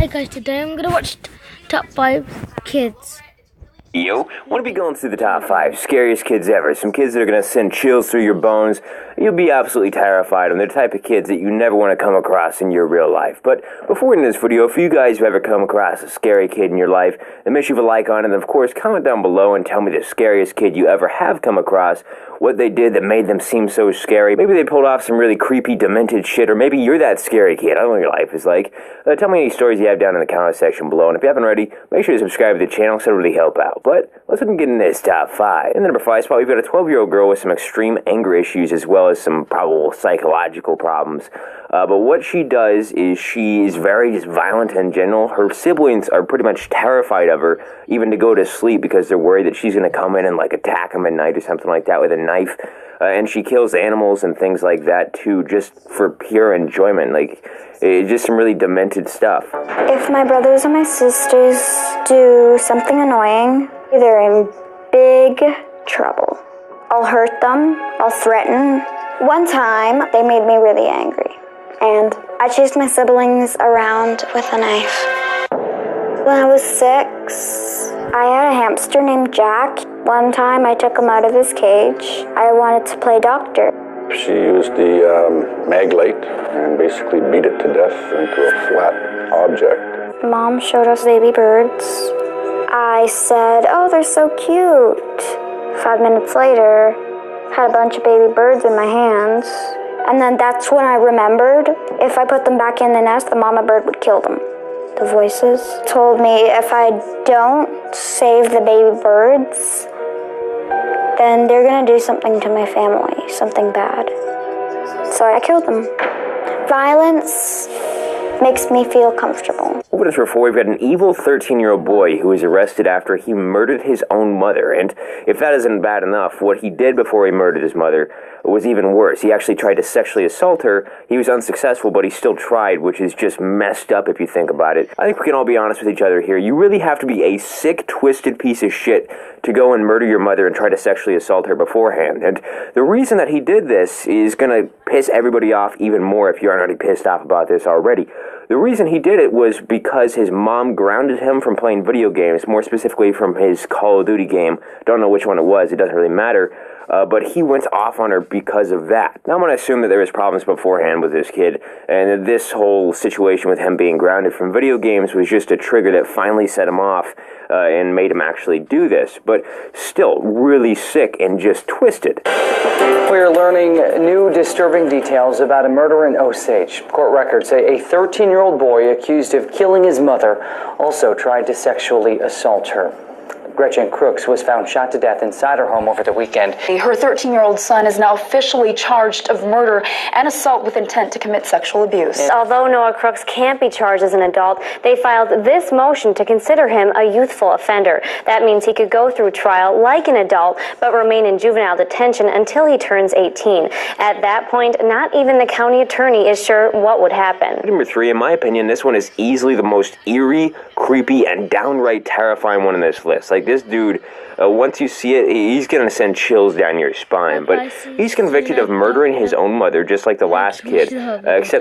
Hey guys, today I'm gonna watch top 5 kids. Yo, want to be going through the top 5 scariest kids ever. Some kids that are going to send chills through your bones. You'll be absolutely terrified, and they're the type of kids that you never want to come across in your real life. But before we end this video, if you guys have ever come across a scary kid in your life, then make sure you leave a like on it, and of course, comment down below and tell me the scariest kid you ever have come across, what they did that made them seem so scary. Maybe they pulled off some really creepy, demented shit, or maybe you're that scary kid. I don't know what your life is like. Tell me any stories you have down in the comment section below, and if you haven't already, make sure to subscribe to the channel so it'll really help out. But let's get in this top 5. In the number 5 spot, we've got a 12-year-old girl with some extreme anger issues as well as some probable psychological problems. But what she does is she is very just violent in general. Her siblings are pretty much terrified of her, even to go to sleep, because they're worried that she's going to come in and like attack them at night or something like that with a knife. And she kills animals and things like that too, just for pure enjoyment. Like, it's just some really demented stuff. If my brothers or my sisters do something annoying, they're in big trouble. I'll hurt them, I'll threaten. One time, they made me really angry, and I chased my siblings around with a knife. When I was 6, I had a hamster named Jack. One time, I took him out of his cage. I wanted to play doctor. She used the mag light and basically beat it to death into a flat object. Mom showed us baby birds. I said, "Oh, they're so cute." 5 minutes later, had a bunch of baby birds in my hands. And then that's when I remembered, if I put them back in the nest, the mama bird would kill them. The voices told me if I don't save the baby birds, then they're gonna do something to my family, something bad. So I killed them. Violence makes me feel comfortable. Over to number 4, we've got an evil 13-year-old boy who was arrested after he murdered his own mother. And if that isn't bad enough, what he did before he murdered his mother was even worse. He actually tried to sexually assault her. He was unsuccessful, but he still tried, which is just messed up if you think about it. I think we can all be honest with each other here. You really have to be a sick, twisted piece of shit to go and murder your mother and try to sexually assault her beforehand. And the reason that he did this is going to piss everybody off even more if you aren't already pissed off about this already. The reason he did it was because his mom grounded him from playing video games, more specifically from his Call of Duty game. Don't know which one it was, it doesn't really matter. But he went off on her because of that. Now I'm going to assume that there was problems beforehand with this kid, and that this whole situation with him being grounded from video games was just a trigger that finally set him off and made him actually do this. But still, really sick and just twisted. We're learning new disturbing details about a murder in Osage. Court records say a 13-year-old boy accused of killing his mother also tried to sexually assault her. Gretchen Crooks was found shot to death inside her home over the weekend. Her 13-year-old son is now officially charged of murder and assault with intent to commit sexual abuse. Although Noah Crooks can't be charged as an adult, they filed this motion to consider him a youthful offender. That means he could go through trial like an adult, but remain in juvenile detention until he turns 18. At that point, not even the county attorney is sure what would happen. Number 3, in my opinion, this one is easily the most eerie, creepy, and downright terrifying one on this list. Like, this dude, once you see it, he's gonna send chills down your spine. But he's convicted of murdering his own mother, just like the last kid, except